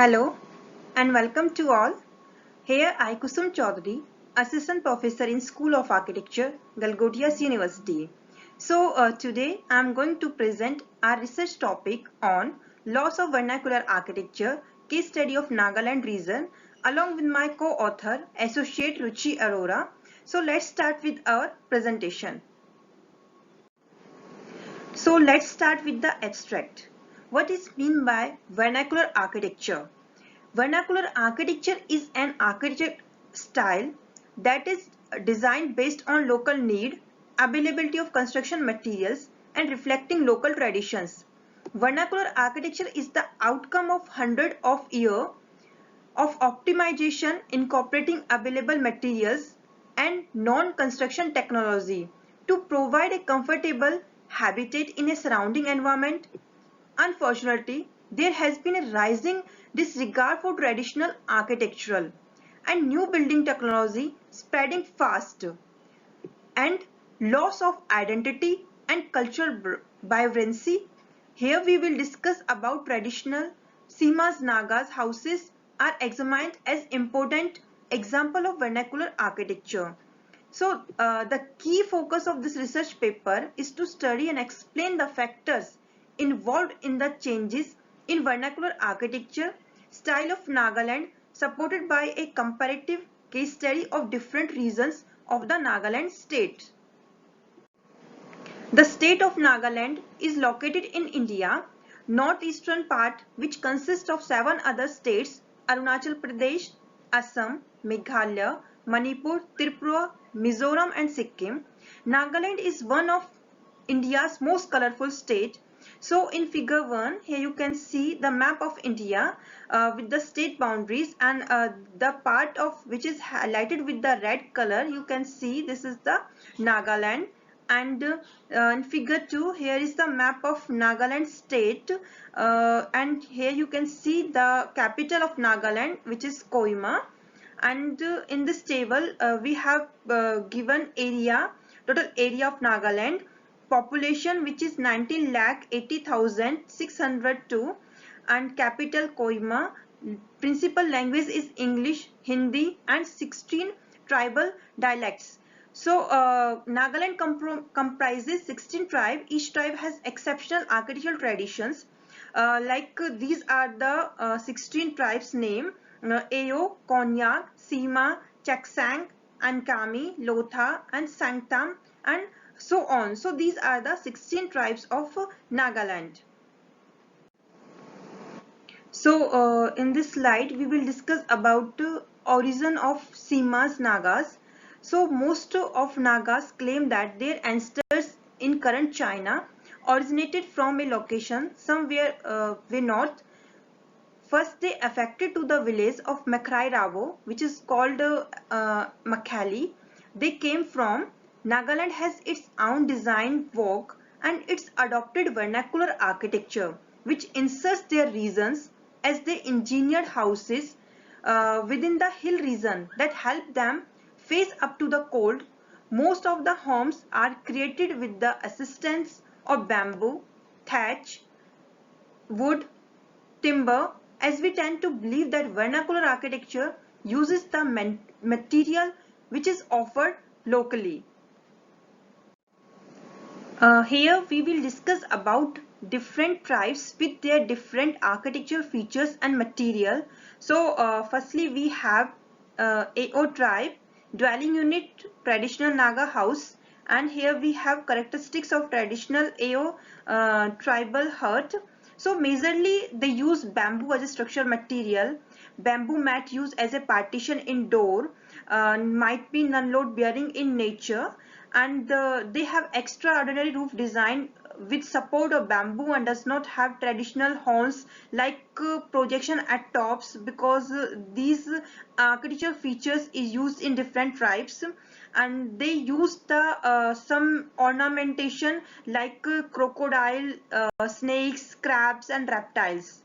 Hello and welcome to all. Here I Kusum Chaudhary, Assistant Professor in School of Architecture, Galgodias University. Today I am going to present our research topic on Loss of Vernacular Architecture, Case Study of Nagaland region, along with my co-author, Associate Ruchi Arora. So let's start with our presentation. So let's start with the abstract. What is meant by vernacular architecture? Vernacular architecture is an architecture style that is designed based on local need, availability of construction materials, and reflecting local traditions. Vernacular architecture is the outcome of hundreds of years of optimization incorporating available materials and non-construction technology to provide a comfortable habitat in a surrounding environment. Unfortunately, there has been a rising disregard for traditional architectural and new building technology spreading fast, and loss of identity and cultural vibrancy. Here we will discuss about traditional Simas Nagas houses are examined as important example of vernacular architecture. The key focus of this research paper is to study and explain the factors involved in the changes in vernacular architecture style of Nagaland, supported by a comparative case study of different regions of the Nagaland state. The state of Nagaland is located in India, northeastern part, which consists of 7 other states: Arunachal Pradesh, Assam, Meghalaya, Manipur, Tripura, Mizoram and Sikkim. Nagaland is one of India's most colorful state. So in figure 1, here you can see the map of India with the state boundaries, and the part of which is highlighted with the red color, you can see this is the Nagaland. And in figure 2, here is the map of Nagaland state, and here you can see the capital of Nagaland, which is Kohima. And in this table we have given total area of Nagaland, population which is 19,80,602, and capital Kohima. Principal language is English, Hindi, and 16 tribal dialects. Nagaland comprises 16 tribes. Each tribe has exceptional architectural traditions. These are the 16 tribes name: Ao, Konyak, Sima, Chaksang, Ankami, Lotha, and Sangtam, and so on. So these are the 16 tribes of Nagaland. In this slide we will discuss about origin of Simas Nagas. So most of Nagas claim that their ancestors in current China originated from a location somewhere way north. First they affected to the village of Makrai Ravo, which is called Makhali. They came from. Nagaland has its own design vogue and its adopted vernacular architecture, which inserts their regions as they engineered houses within the hill region that help them face up to the cold. Most of the homes are created with the assistance of bamboo, thatch, wood, timber, as we tend to believe that vernacular architecture uses the material which is offered locally. Here we will discuss about different tribes with their different architectural features and material. Firstly we have Ao tribe, dwelling unit, traditional Naga house, and here we have characteristics of traditional Ao tribal hut. So majorly they use bamboo as a structural material. Bamboo mat used as a partition in door, might be non-load bearing in nature, and they have extraordinary roof design with support of bamboo and does not have traditional horns like projection at tops, because these architectural features is used in different tribes, and they use the some ornamentation like crocodile, snakes, crabs and reptiles.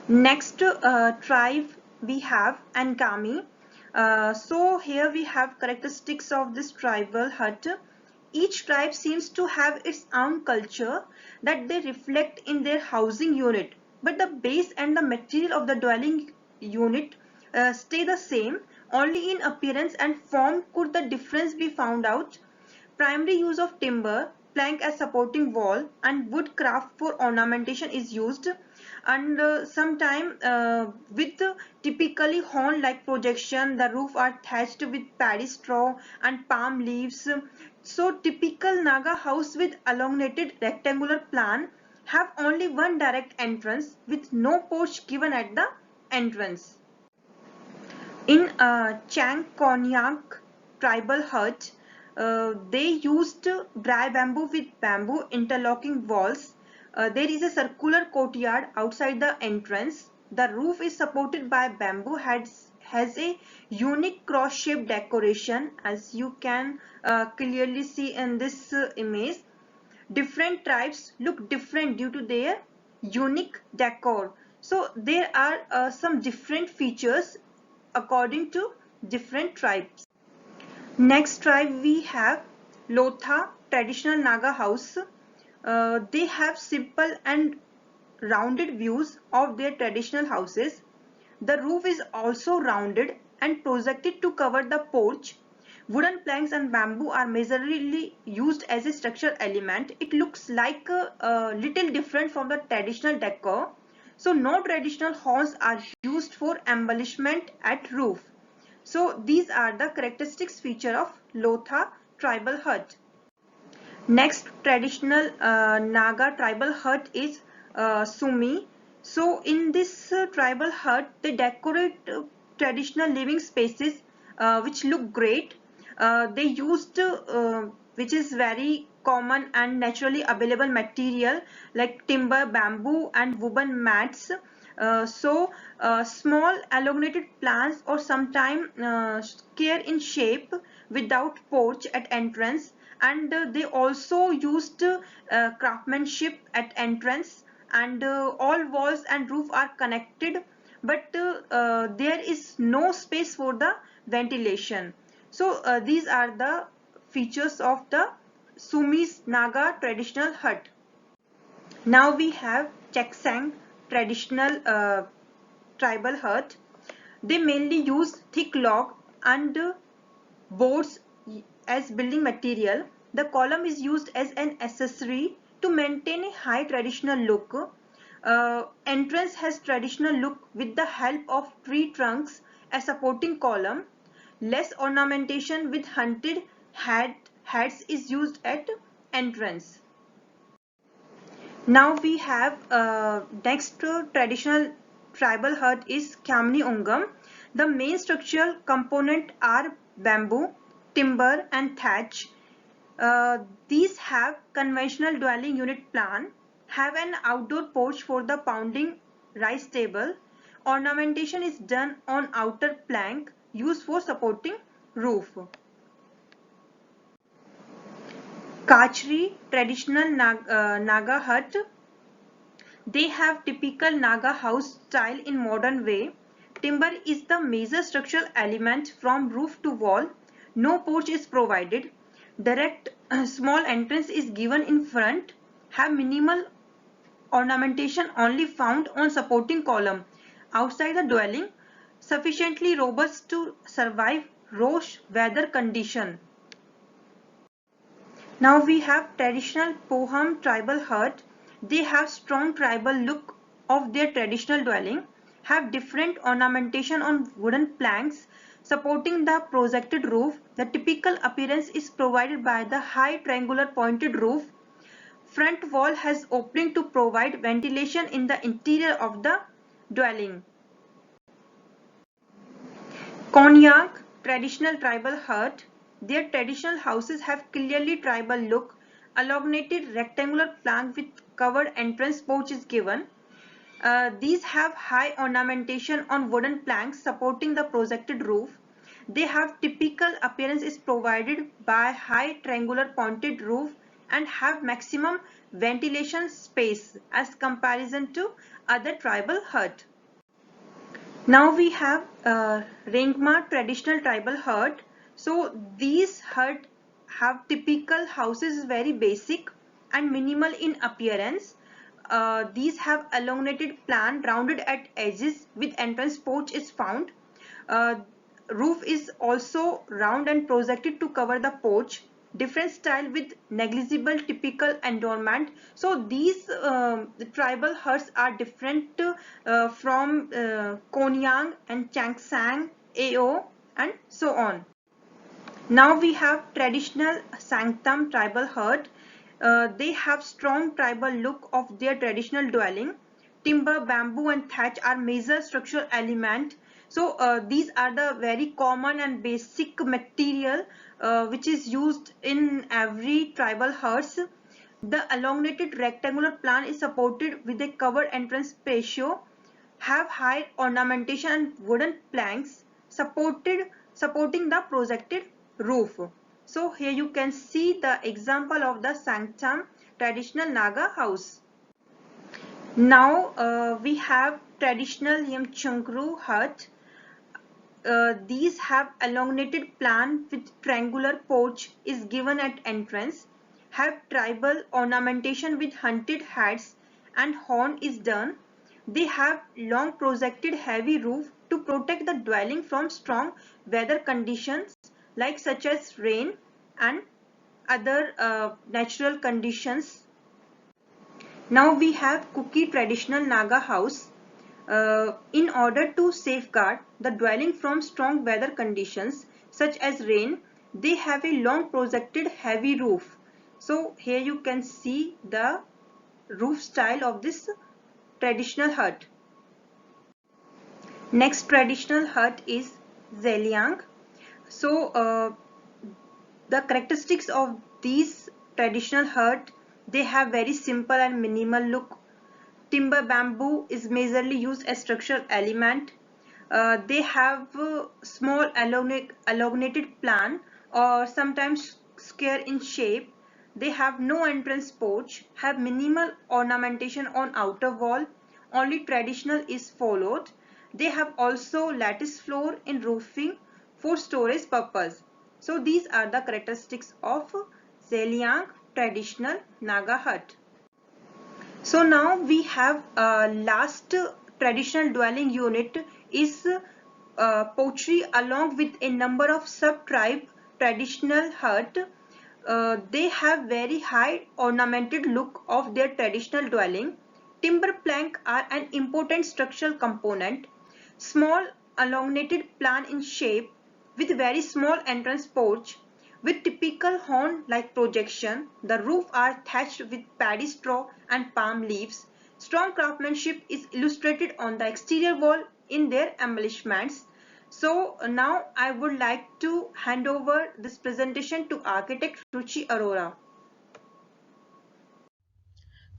Next tribe we have Ankami. So here we have characteristics of this tribal hut. Each tribe seems to have its own culture that they reflect in their housing unit. but the base and the material of the dwelling unit stay the same. Only in appearance and form could the difference be found out. Primary use of timber, plank as supporting wall, and wood craft for ornamentation is used, and sometime with typically horn-like projection, the roof are thatched with paddy straw and palm leaves. So typical Naga house with elongated rectangular plan have only one direct entrance with no porch given at the entrance. In Chang Konyak tribal hut, they used dry bamboo with bamboo interlocking walls. There is a circular courtyard outside the entrance. The roof is supported by bamboo heads, has a unique cross-shaped decoration, as you can clearly see in this image. Different tribes look different due to their unique decor. So there are some different features according to different tribes. Next tribe we have Lotha, traditional Naga house. They have simple and rounded views of their traditional houses. The roof is also rounded and projected to cover the porch. Wooden planks and bamboo are majorly used as a structural element. It looks like a little different from the traditional decor. So no traditional horns are used for embellishment at roof. So these are the characteristics feature of Lotha tribal hut. Next traditional Naga tribal hut is Sumi. So in this tribal hut, they decorate traditional living spaces which look great. They used which is very common and naturally available material like timber, bamboo and woven mats. Small elongated plants or sometime square in shape without porch at entrance, and they also used craftsmanship at entrance, and all walls and roof are connected, but there is no space for the ventilation. So these are the features of the Sumis Naga traditional hut. Now we have Cheksang traditional tribal hut. They mainly use thick log and boards as building material. The column is used as an accessory to maintain a high traditional look. Entrance has traditional look with the help of tree trunks as supporting column. Less ornamentation with hunted heads is used at entrance. Now we have next traditional tribal hut is Khamni Ungam. The main structural component are bamboo, timber and thatch. These have conventional dwelling unit plan, have an outdoor porch for the pounding rice table. Ornamentation is done on outer plank used for supporting roof. Kachri traditional Naga hut. They have typical Naga house style in modern way. Timber is the major structural element from roof to wall. No porch is provided. Direct small entrance is given in front. Have minimal ornamentation only found on supporting column. Outside the dwelling, sufficiently robust to survive harsh weather condition. Now we have traditional Poham tribal hut. They have strong tribal look of their traditional dwelling, have different ornamentation on wooden planks supporting the projected roof. The typical appearance is provided by the high triangular pointed roof. Front wall has opening to provide ventilation in the interior of the dwelling. Konyak traditional tribal hut. Their traditional houses have clearly tribal look. Elongated rectangular plank with covered entrance porch is given. These have high ornamentation on wooden planks supporting the projected roof. They have typical appearance is provided by high triangular pointed roof and have maximum ventilation space as comparison to other tribal hut. Now we have Rengma traditional tribal hut. So these hut have typical houses very basic and minimal in appearance. these have elongated plan rounded at edges with entrance porch is found. Uh, Roof is also round and projected to cover the porch. Different style with negligible typical endowment. So these tribal huts are different from Konyang and Changsang, Ao and so on. Now we have traditional Sangtam tribal hut. They have strong tribal look of their traditional dwelling. Timber, bamboo and thatch are major structural element. So these are the very common and basic material which is used in every tribal huts. The elongated rectangular plan is supported with a covered entrance patio, have high ornamentation and wooden planks supporting the projected roof. So here you can see the example of the Sangtam traditional Naga house. Now we have traditional Yamchunkru hut. These have elongated plan with triangular porch is given at entrance, have tribal ornamentation with hunted heads and horn is done. They have long projected heavy roof to protect the dwelling from strong weather conditions like such as rain and other natural conditions. Now we have Kuki traditional Naga house. In order to safeguard the dwelling from strong weather conditions such as rain, they have a long projected heavy roof. So here you can see the roof style of this traditional hut. Next traditional hut is Zeliang. So the characteristics of these traditional hut, they have very simple and minimal look. Timber bamboo is majorly used as structural element. They have small elongated plan or sometimes square in shape. They have no entrance porch, have minimal ornamentation on outer wall. Only traditional is followed. They have also lattice floor in roofing for storage purpose. So these are the characteristics of Zeliang traditional Naga hut. So now we have last traditional dwelling unit is Pochri along with a number of sub-tribe traditional hut. They have very high ornamented look of their traditional dwelling. Timber plank are an important structural component. Small elongated plan in shape with very small entrance porch. With typical horn-like projection, the roof are thatched with paddy straw and palm leaves. Strong craftsmanship is illustrated on the exterior wall in their embellishments. So now I would like to hand over this presentation to architect Ruchi Arora.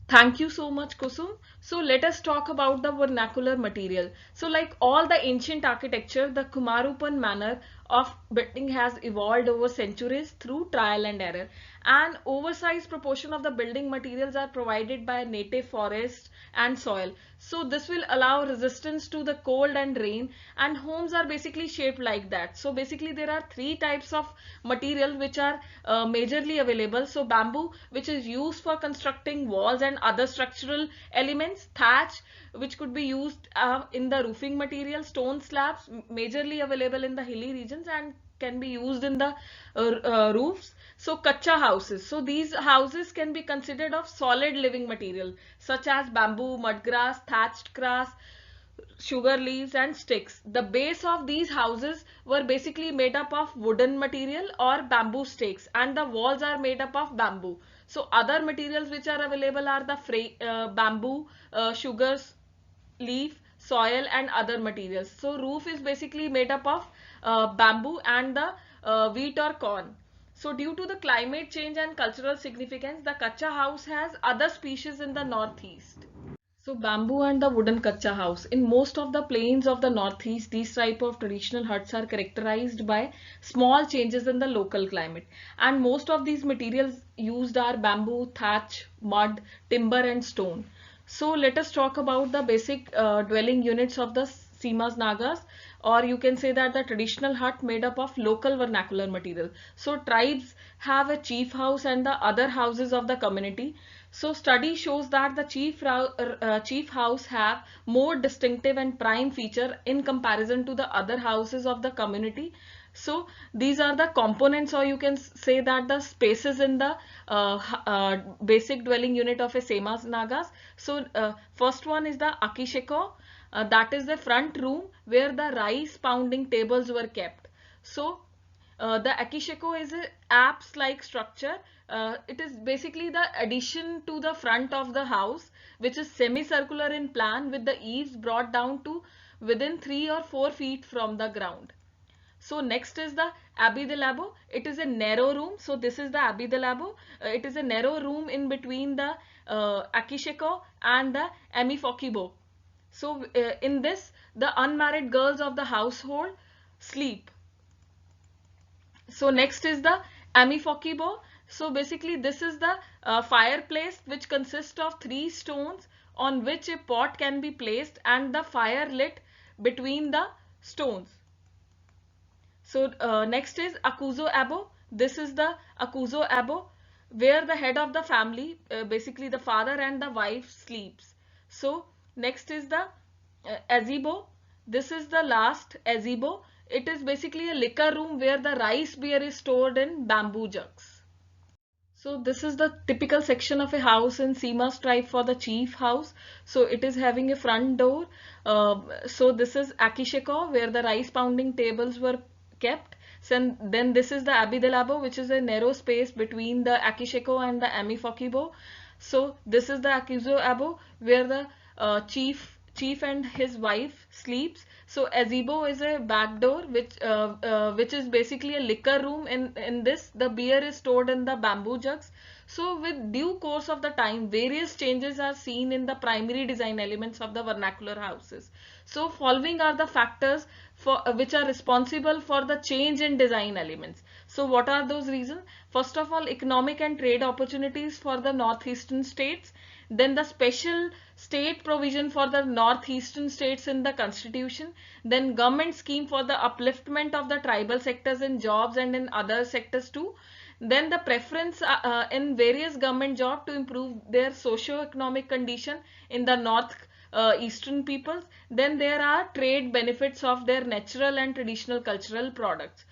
Thank you so much, Kusum. So let us talk about the vernacular material. So like all the ancient architecture, the Kumarupan manner of building has evolved over centuries through trial and error. An oversized proportion of the building materials are provided by native forest and soil. So this will allow resistance to the cold and rain, and homes are basically shaped like that. So basically there are three types of material which are majorly available. So bamboo, which is used for constructing walls and other structural elements. Thatch, which could be used in the roofing material. Stone slabs, majorly available in the hilly regions and can be used in the roofs. So kacha houses, so these houses can be considered of solid living material such as bamboo, mudgrass, thatched grass, sugar leaves and sticks. The base of these houses were basically made up of wooden material or bamboo stakes, and the walls are made up of bamboo. So other materials which are available are the bamboo, sugars, leaf, soil and other materials. So roof is basically made up of bamboo and the wheat or corn. So due to the climate change and cultural significance, the kacha house has other species in the northeast. So bamboo and the wooden kacha house. In most of the plains of the northeast, these type of traditional huts are characterized by small changes in the local climate. And most of these materials used are bamboo, thatch, mud, timber and stone. So let us talk about the basic dwelling units of the Simas Nagas, or you can say that the traditional hut made up of local vernacular material. So tribes have a chief house and the other houses of the community. So study shows that the chief house have more distinctive and prime feature in comparison to the other houses of the community. So these are the components, or you can say that the spaces in the basic dwelling unit of a Sema Nagas. So first one is the Akisheko. That is the front room where the rice pounding tables were kept. So the Akisheko is a apse-like structure. It is basically the addition to the front of the house, which is semicircular in plan with the eaves brought down to within 3 or 4 feet from the ground. So next is the Abbey de Labo. It is a narrow room. So this is the Abbey de Labo. It is a narrow room in between the Akisheko and the Amifokibo. So in this, the unmarried girls of the household sleep. So next is the Amifokibo. So basically this is the fireplace, which consists of 3 stones on which a pot can be placed and the fire lit between the stones. So next is Akuzo Abo. This is the Akuzo Abo, where the head of the family, basically the father and the wife, sleeps. So next is the Azibo. This is the last Azibo. It is basically a liquor room where the rice beer is stored in bamboo jugs. So this is the typical section of a house in Seema's tribe for the chief house. So it is having a front door. So this is Akisheko, where the rice pounding tables were kept. So then this is the Abbey de Labo, which is a narrow space between the Akisheko and the Amifokibo. So this is the Akuzo Abo, where the chief and his wife sleeps. So Azibo is a back door, which is basically a liquor room. In this, the beer is stored in the bamboo jugs. So with due course of the time, various changes are seen in the primary design elements of the vernacular houses. So following are the factors for which are responsible for the change in design elements. So what are those reasons? First of all, economic and trade opportunities for the northeastern states. Then the special state provision for the northeastern states in the constitution. Then government scheme for the upliftment of the tribal sectors in jobs and in other sectors too. Then the preference in various government jobs to improve their socio-economic condition in the north eastern peoples. Then there are trade benefits of their natural and traditional cultural products.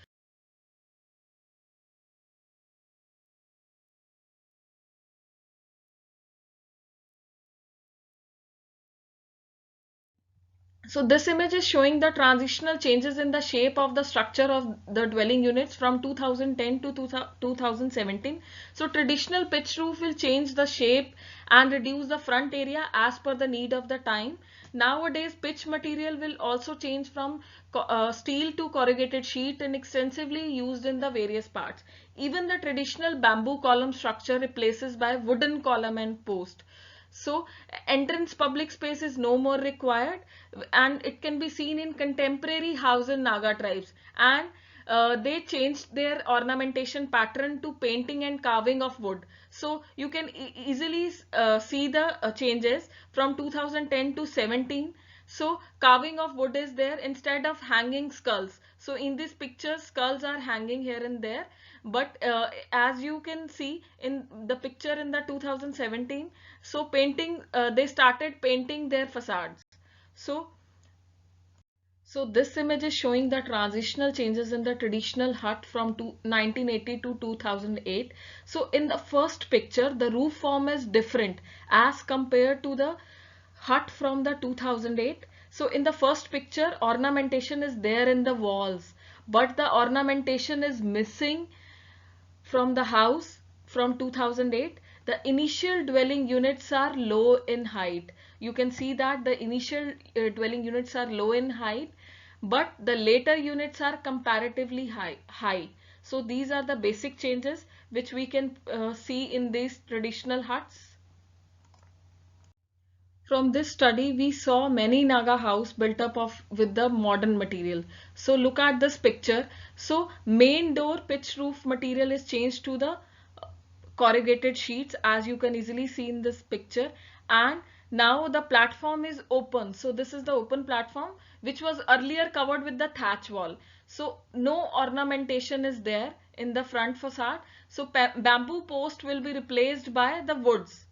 So this image is showing the transitional changes in the shape of the structure of the dwelling units from 2010 to 2017. So traditional pitch roof will change the shape and reduce the front area as per the need of the time. Nowadays, pitch material will also change from steel to corrugated sheet and extensively used in the various parts. Even the traditional bamboo column structure replaces by wooden column and post. So entrance public space is no more required, and it can be seen in contemporary house in Naga tribes, and they changed their ornamentation pattern to painting and carving of wood. So you can easily see the changes from 2010 to 17. So carving of wood is there instead of hanging skulls. So in this picture, skulls are hanging here and there, but as you can see in the picture in the 2017, so painting, they started painting their facades. So this image is showing the transitional changes in the traditional hut from 1980 to 2008. So in the first picture, the roof form is different as compared to the hut from the 2008. So in the first picture, ornamentation is there in the walls, but the ornamentation is missing from the house from 2008. The initial dwelling units are low in height. You can see that the initial dwelling units are low in height, but the later units are comparatively high. So these are the basic changes which we can see in these traditional huts. From this study, we saw many Naga house built up of with the modern material. So look at this picture. So main door pitch roof material is changed to the corrugated sheets, as you can easily see in this picture, and now the platform is open. So this is the open platform, which was earlier covered with the thatch wall. So no ornamentation is there in the front facade. So bamboo post will be replaced by the woods.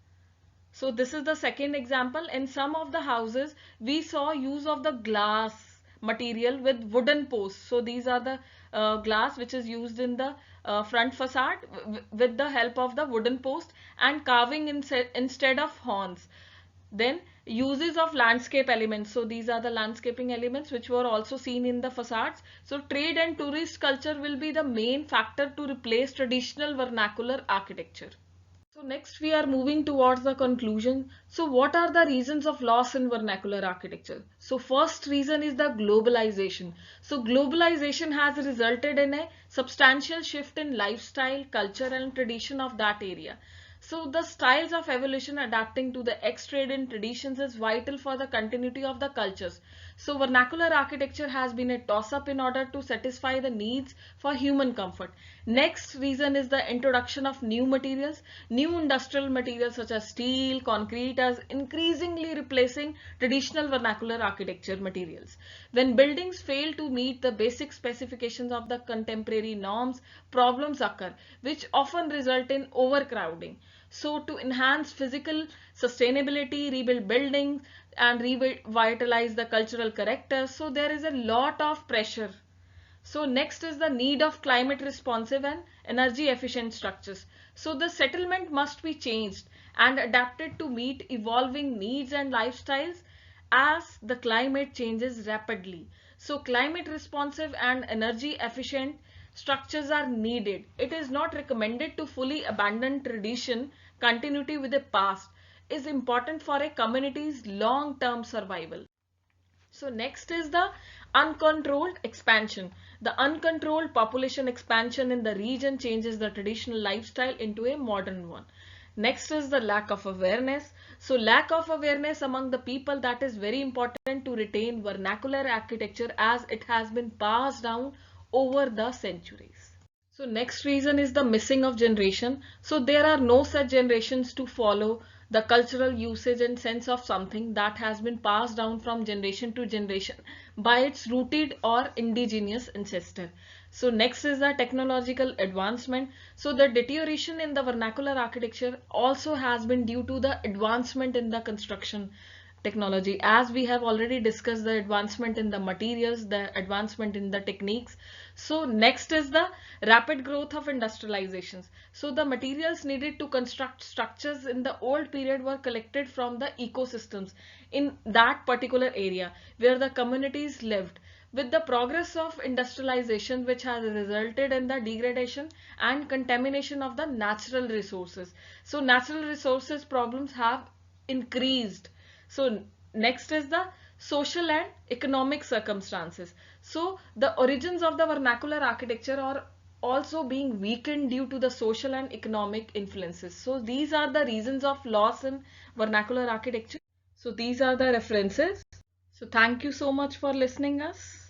So this is the second example. In some of the houses, we saw use of the glass material with wooden posts. So these are the glass which is used in the front facade with the help of the wooden post and carving instead of horns. Then uses of landscape elements. So these are the landscaping elements which were also seen in the facades. So trade and tourist culture will be the main factor to replace traditional vernacular architecture. So next we are moving towards the conclusion. So what are the reasons of loss in vernacular architecture? So first reason is the globalization. So globalization has resulted in a substantial shift in lifestyle, culture and tradition of that area. So the styles of evolution adapting to the ex-trade and traditions is vital for the continuity of the cultures. So vernacular architecture has been a toss-up in order to satisfy the needs for human comfort. Next reason is the introduction of new materials. New industrial materials such as steel, concrete are increasingly replacing traditional vernacular architecture materials. When buildings fail to meet the basic specifications of the contemporary norms, problems occur, which often result in overcrowding. So to enhance physical sustainability, rebuild buildings and revitalize the cultural character, so there is a lot of pressure. So next is the need of climate responsive and energy efficient structures. So the settlement must be changed and adapted to meet evolving needs and lifestyles as the climate changes rapidly. So climate responsive and energy efficient structures are needed. It is not recommended to fully abandon tradition. Continuity with the past is important for a community's long-term survival. So next is the uncontrolled expansion. The uncontrolled population expansion in the region changes the traditional lifestyle into a modern one. Next is the lack of awareness. So lack of awareness among the people, that is very important to retain vernacular architecture as it has been passed down over the centuries. So next reason is the missing of generation. So there are no such generations to follow the cultural usage and sense of something that has been passed down from generation to generation by its rooted or indigenous ancestor. So next is the technological advancement. So the deterioration in the vernacular architecture also has been due to the advancement in the construction technology, as we have already discussed the advancement in the materials, the advancement in the techniques. So next is the rapid growth of industrializations. So the materials needed to construct structures in the old period were collected from the ecosystems in that particular area where the communities lived. With the progress of industrialization, which has resulted in the degradation and contamination of the natural resources, so natural resources problems have increased. So next is the social and economic circumstances. So the origins of the vernacular architecture are also being weakened due to the social and economic influences. So these are the reasons of loss in vernacular architecture. So these are the references. So thank you so much for listening us.